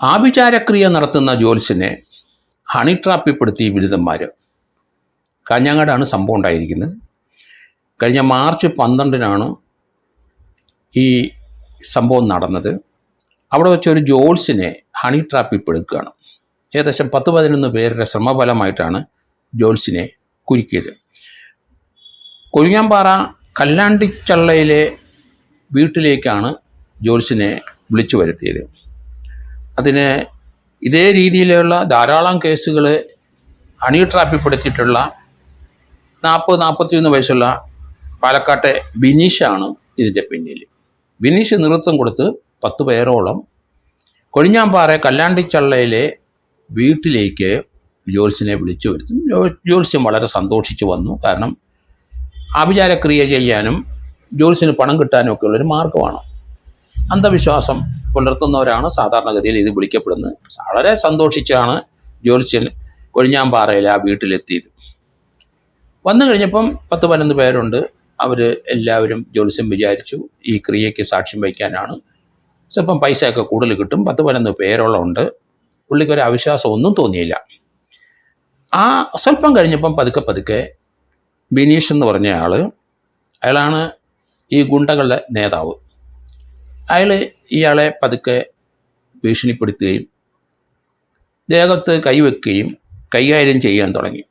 ആഭിചാരക്രിയ നടത്തുന്ന ജ്യോത്സ്യനെ ഹണി ട്രാപ്പിൽപ്പെടുത്തി ബിരുദന്മാർ. കാഞ്ഞങ്ങാടാണ് സംഭവം ഉണ്ടായിരിക്കുന്നത്. കഴിഞ്ഞ മാർച്ച് 12-നാണ് ഈ സംഭവം നടന്നത്. അവിടെ വെച്ചൊരു ജ്യോത്സ്യനെ ഹണി ട്രാപ്പിൽപ്പെടുക്കുകയാണ്. ഏകദേശം 10-11 പേരുടെ ശ്രമഫലമായിട്ടാണ് ജ്യോത്സ്യനെ കുരുക്കിയത്. കൊഴിഞ്ഞാമ്പാറ കല്ലാണ്ടിച്ചള്ളയിലെ വീട്ടിലേക്കാണ് ജ്യോത്സ്യനെ വിളിച്ചു വരുത്തിയത്. അതിന് ഇതേ രീതിയിലുള്ള ധാരാളം കേസുകൾ ഹണി ട്രാപ്പിൽപ്പെടുത്തിയിട്ടുള്ള 40-41 വയസ്സുള്ള പാലക്കാട്ടെ ബിനീഷാണ് ഇതിൻ്റെ പിന്നിൽ. ബിനീഷ് നേതൃത്വം കൊടുത്ത് 10 പേരോളം കൊഴിഞ്ഞാമ്പാറ കല്ലാണ്ടിച്ചള്ളയിലെ വീട്ടിലേക്ക് ജ്യോത്സ്യനെ വിളിച്ചു വരുത്തും. ജ്യോത്സ്യൻ വളരെ സന്തോഷിച്ചു വന്നു. കാരണം ആഭിചാരക്രിയ ചെയ്യാനും ജ്യോത്സ്യന് പണം കിട്ടാനും ഒക്കെ ഉള്ളൊരു മാർഗമാണ്. അന്ധവിശ്വാസം പുലർത്തുന്നവരാണ് സാധാരണഗതിയിൽ ഇത് വിളിക്കപ്പെടുന്നത്. വളരെ സന്തോഷിച്ചാണ് ജ്യോത്സ്യൻ കൊഴിഞ്ഞാമ്പാറയിൽ ആ വീട്ടിലെത്തിയത്. വന്നു കഴിഞ്ഞപ്പം 10-11 പേരുണ്ട്. അവർ എല്ലാവരും ജ്യോത്സ്യൻ വിചാരിച്ചു ഈ ക്രിയയ്ക്ക് സാക്ഷ്യം വഹിക്കാനാണ്, സ്വല്പം പൈസയൊക്കെ കൂടുതൽ കിട്ടും. 10-11 പേരോളം ഉണ്ട്. പുള്ളിക്കൊരു അവിശ്വാസം ഒന്നും തോന്നിയില്ല. ആ സ്വല്പം കഴിഞ്ഞപ്പം പതുക്കെ ബിനീഷ് എന്ന് പറഞ്ഞ അയാളാണ് ഈ ഗുണ്ടകളുടെ നേതാവ്. അയാൾ ഇയാളെ പതുക്കെ ഭീഷണിപ്പെടുത്തുകയും ദേഹത്ത് കൈവെക്കുകയും കൈകാര്യം ചെയ്യാൻ തുടങ്ങി.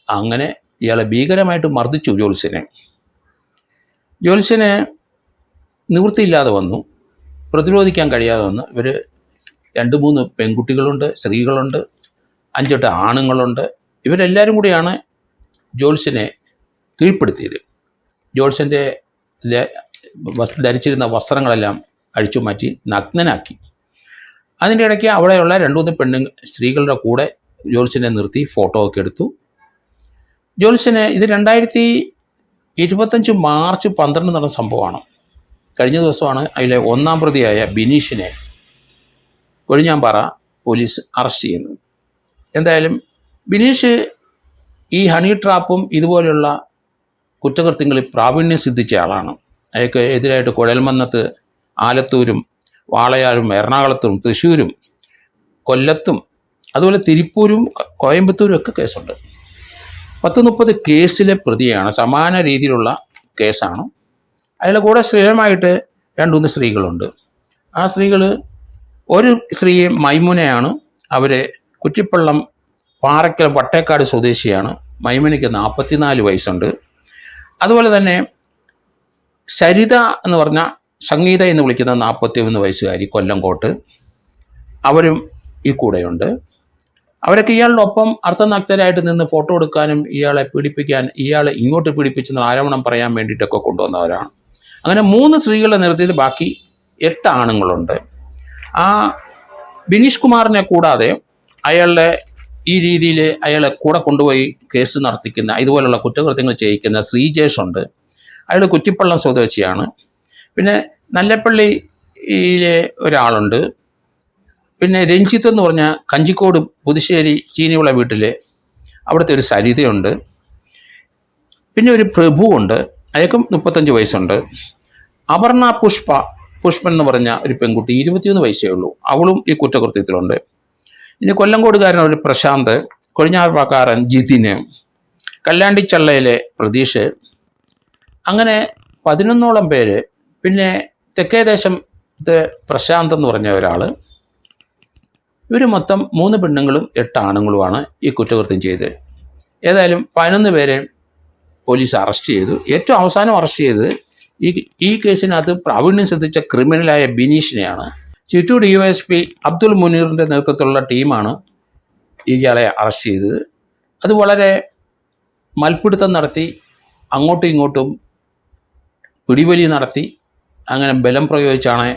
അങ്ങനെ ഇയാളെ ഭീകരമായിട്ട് മർദ്ദിച്ചു ജ്യോത്സ്യനെ. ജ്യോത്സ്യന് നിവൃത്തിയില്ലാതെ വന്നു, പ്രതിരോധിക്കാൻ കഴിയാതെ വന്നു. ഇവർ 2-3 പെൺകുട്ടികളുണ്ട്, സ്ത്രീകളുണ്ട്, 5-8 ആണുങ്ങളുണ്ട്. ഇവരെല്ലാവരും കൂടിയാണ് ജ്യോത്സ്യനെ കീഴ്പ്പെടുത്തിയത്. ജ്യോത്സ്യൻ്റെ ധരിച്ചിരുന്ന വസ്ത്രങ്ങളെല്ലാം അഴിച്ചു മാറ്റി നഗ്നനാക്കി. അതിൻ്റെ ഇടയ്ക്ക് അവിടെയുള്ള 2-3 സ്ത്രീകളുടെ കൂടെ ജ്യോത്സ്യനെ നിർത്തി ഫോട്ടോ ഒക്കെ എടുത്തു. ജ്യോത്സ്യന് ഇത് 2025 മാർച്ച് 12 നടന്ന സംഭവമാണ്. കഴിഞ്ഞ ദിവസമാണ് അതിലെ 1-ാം പ്രതിയായ ബിനീഷിനെ കൊഴിഞ്ഞാമ്പാറ പോലീസ് അറസ്റ്റ് ചെയ്യുന്നത്. എന്തായാലും ബിനീഷ് ഈ ഹണി ട്രാപ്പും ഇതുപോലെയുള്ള കുറ്റകൃത്യങ്ങളിൽ പ്രാവീണ്യം സിദ്ധിച്ച ആളാണ്. അയാൾക്ക് എതിരായിട്ട് കുഴൽമന്നത്ത്, ആലത്തൂരും, വാളയാറും, എറണാകുളത്തും, തൃശ്ശൂരും, കൊല്ലത്തും, അതുപോലെ തിരുപ്പൂരും, കോയമ്പത്തൂരും ഒക്കെ കേസുണ്ട്. 10-30 കേസിലെ പ്രതിയാണ്. സമാന രീതിയിലുള്ള കേസാണ്. അയാളുടെ കൂടെ സ്ഥിരമായിട്ട് 2-3 സ്ത്രീകളുണ്ട്. ആ സ്ത്രീകൾ, ഒരു സ്ത്രീ മൈമുനയാണ്. അവർ കുറ്റിപ്പള്ളം പാറയ്ക്കൽ വട്ടേക്കാട് സ്വദേശിയാണ്. മൈമുനയ്ക്ക് 44 വയസ്സുണ്ട്. അതുപോലെ തന്നെ സരിത എന്ന് പറഞ്ഞ സംഗീത എന്ന് വിളിക്കുന്ന 41 വയസ്സുകാരി കൊല്ലംകോട്ട്, അവരും ഈ കൂടെയുണ്ട്. അവരൊക്കെ ഇയാളുടെ ഒപ്പം അർത്ഥനഗ്നരായിട്ട് നിന്ന് ഫോട്ടോ എടുക്കാനും ഇയാളെ പീഡിപ്പിക്കാൻ, ഇയാളെ ഇങ്ങോട്ട് പീഡിപ്പിച്ചെന്ന് ആരോപണം പറയാൻ വേണ്ടിയിട്ടൊക്കെ കൊണ്ടുവന്നവരാണ്. അങ്ങനെ 3 സ്ത്രീകളെ നിർത്തിയത്, ബാക്കി 8 ആണുങ്ങളുണ്ട്. ആ ബിനീഷ് കുമാറിനെ കൂടാതെ അയാളുടെ ഈ രീതിയിൽ അയാളെ കൂടെ കൊണ്ടുപോയി കേസ് നടത്തിക്കുന്ന, ഇതുപോലുള്ള കുറ്റകൃത്യങ്ങൾ ചെയ്യിക്കുന്ന ശ്രീജേഷ് ഉണ്ട്. അയാൾ കുറ്റിപ്പള്ളം സ്വദേശിയാണ്. പിന്നെ നല്ലപ്പള്ളിയിലെ ഒരാളുണ്ട്. പിന്നെ രഞ്ജിത്ത് എന്ന് പറഞ്ഞ കഞ്ചിക്കോട് പുതുശ്ശേരി ചീനിവിള വീട്ടിലെ അവിടുത്തെ ഒരു സരിതയുണ്ട്. പിന്നെ ഒരു പ്രഭുവുണ്ട്, അയാൾക്കും 35 വയസ്സുണ്ട്. അപർണ പുഷ്പൻ എന്ന് പറഞ്ഞ ഒരു പെൺകുട്ടി 21 വയസ്സേ ഉള്ളൂ, അവളും ഈ കുറ്റകൃത്യത്തിലുണ്ട്. ഇനി കൊല്ലംകോടുകാരൻ ഒരു പ്രശാന്ത്, കൊഴിഞ്ഞാമ്പാറക്കാരൻ ജിതിന്, കല്ലാണ്ടിച്ചള്ളയിലെ പ്രതീഷ്, അങ്ങനെ 11ഓളം പേര്. പിന്നെ തെക്കേദേശത്തെ പ്രശാന്ത് എന്ന് പറഞ്ഞ ഒരാൾ. ഇവർ മൊത്തം 3 പെണ്ണുങ്ങളും 8 ആണുങ്ങളുമാണ് ഈ കുറ്റകൃത്യം ചെയ്തത്. ഏതായാലും 11 പേരെ പോലീസ് അറസ്റ്റ് ചെയ്തു. ഏറ്റവും അവസാനം അറസ്റ്റ് ചെയ്തത് ഈ കേസിനകത്ത് പ്രാവീണ്യം സിദ്ധിച്ച ക്രിമിനലായ ബിനീഷിനെയാണ്. ചിറ്റൂർ DYSP അബ്ദുൾ മുനീറിൻ്റെ നേതൃത്വത്തിലുള്ള ടീമാണ് ഇയാളെ അറസ്റ്റ് ചെയ്തത്. അത് വളരെ മൽപ്പിടുത്തം നടത്തി, അങ്ങോട്ടും ഇങ്ങോട്ടും പിടിവലി നടത്തി, അങ്ങനെ ബലം പ്രയോഗിച്ചാണ്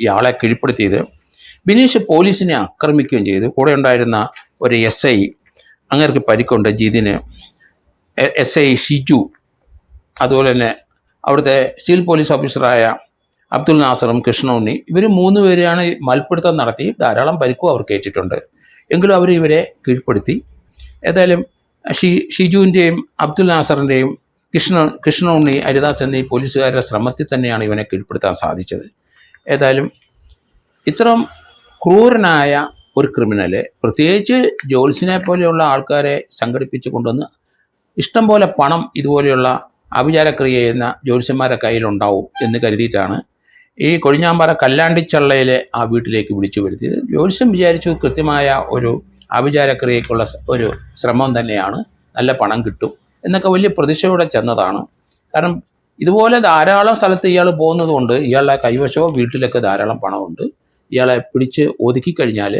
ഇയാളെ കീഴ്പ്പെടുത്തിയത്. ബിനീഷ് പോലീസിനെ ആക്രമിക്കുകയും ചെയ്തു. കൂടെ ഉണ്ടായിരുന്ന ഒരു SI, അങ്ങേർക്ക് പരിക്കുണ്ട്, ജിതിന്, SI ഷിജു, അതുപോലെ തന്നെ അവിടുത്തെ സിവിൽ പോലീസ് ഓഫീസറായ അബ്ദുൽ നാസറും കൃഷ്ണുണ്ണി, ഇവർ 3 പേരെയാണ് മൽപ്പിടുത്തം നടത്തി. ധാരാളം പരിക്കും അവർക്ക് ഏറ്റിട്ടുണ്ട്. എങ്കിലും അവർ ഇവരെ കീഴ്പ്പെടുത്തി. ഏതായാലും ഷിജുവിൻ്റെയും അബ്ദുൽ നാസറിൻ്റെയും കൃഷ്ണുണ്ണി, ഹരിദാസ് എന്നീ പോലീസുകാരുടെ ശ്രമത്തിൽ തന്നെയാണ് ഇവനെ കീഴ്പ്പെടുത്താൻ സാധിച്ചത്. ഏതായാലും ഇത്തരം ക്രൂരനായ ഒരു ക്രിമിനല്, പ്രത്യേകിച്ച് ജോത്സ്യനെ പോലെയുള്ള ആൾക്കാരെ സംഘടിപ്പിച്ച് കൊണ്ടുവന്ന് ഇഷ്ടം പോലെ പണം ഇതുപോലെയുള്ള ആഭിചാരക്രിയ ചെയ്യുന്ന ജ്യോത്സ്യന്മാരുടെ കയ്യിലുണ്ടാവും എന്ന് കരുതിയിട്ടാണ് ഈ കൊഴിഞ്ഞാമ്പാറ കല്ലാണ്ടിച്ചള്ളയിലെ ആ വീട്ടിലേക്ക് വിളിച്ചു വരുത്തിയത്. ജ്യോത്സ്യം വിചാരിച്ചു കൃത്യമായ ഒരു ആഭിചാരക്രിയയ്ക്കുള്ള ഒരു ശ്രമം തന്നെയാണ്, നല്ല പണം കിട്ടും എന്നൊക്കെ വലിയ പ്രതീക്ഷയോടെ ചെന്നതാണ്. കാരണം ഇതുപോലെ ധാരാളം സ്ഥലത്ത് ഇയാൾ പോകുന്നത് കൊണ്ട് ഇയാളുടെ കൈവശവും വീട്ടിലൊക്കെ ധാരാളം പണമുണ്ട്. ഇയാളെ പിടിച്ച് ഒതുക്കി കഴിഞ്ഞാൽ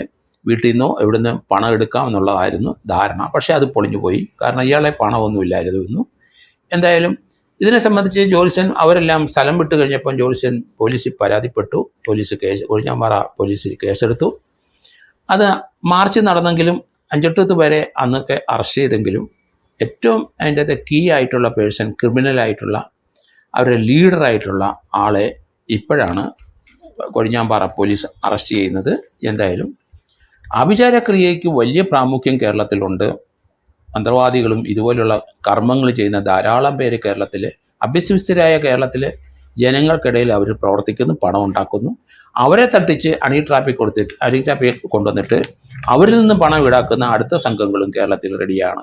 വീട്ടിൽ നിന്നോ എവിടുന്ന് പണം എടുക്കാം എന്നുള്ളതായിരുന്നു ധാരണ. പക്ഷേ അത് പൊളിഞ്ഞു പോയി, കാരണം ഇയാളെ പണമൊന്നുമില്ലായിരുന്നു. എന്തായാലും ഇതിനെ സംബന്ധിച്ച് ജ്യോത്സ്യൻ അവരെല്ലാം സ്ഥലം വിട്ട് കഴിഞ്ഞപ്പോൾ ജ്യോത്സ്യൻ പോലീസിൽ പരാതിപ്പെട്ടു. കൊഴിഞ്ഞാമ്പാറ പോലീസിൽ കേസെടുത്തു. അത് മാർച്ച് നടന്നെങ്കിലും 5-8 പേരെ അന്നൊക്കെ അറസ്റ്റ് ചെയ്തെങ്കിലും ഏറ്റവും അതിൻ്റെ അകത്ത് കീ ആയിട്ടുള്ള പേഴ്സൺ, ക്രിമിനലായിട്ടുള്ള അവരുടെ ലീഡറായിട്ടുള്ള ആളെ ഇപ്പോഴാണ് കൊഴിഞ്ഞാമ്പാറ പോലീസ് അറസ്റ്റ് ചെയ്യുന്നത്. എന്തായാലും ആഭിചാരക്രിയയ്ക്ക് വലിയ പ്രാമുഖ്യം കേരളത്തിലുണ്ട്. മന്ത്രവാദികളും ഇതുപോലുള്ള കർമ്മങ്ങൾ ചെയ്യുന്ന ധാരാളം പേര് കേരളത്തിൽ, അഭ്യസ്തരായ കേരളത്തിൽ ജനങ്ങൾക്കിടയിൽ അവർ പ്രവർത്തിക്കുന്നു, പണം ഉണ്ടാക്കുന്നു. അവരെ തട്ടിച്ച് അണി ട്രാപ്പിൽ കൊണ്ടുവന്നിട്ട് അവരിൽ നിന്ന് പണം ഈടാക്കുന്ന അടുത്ത സംഘങ്ങളും കേരളത്തിൽ റെഡിയാണ്.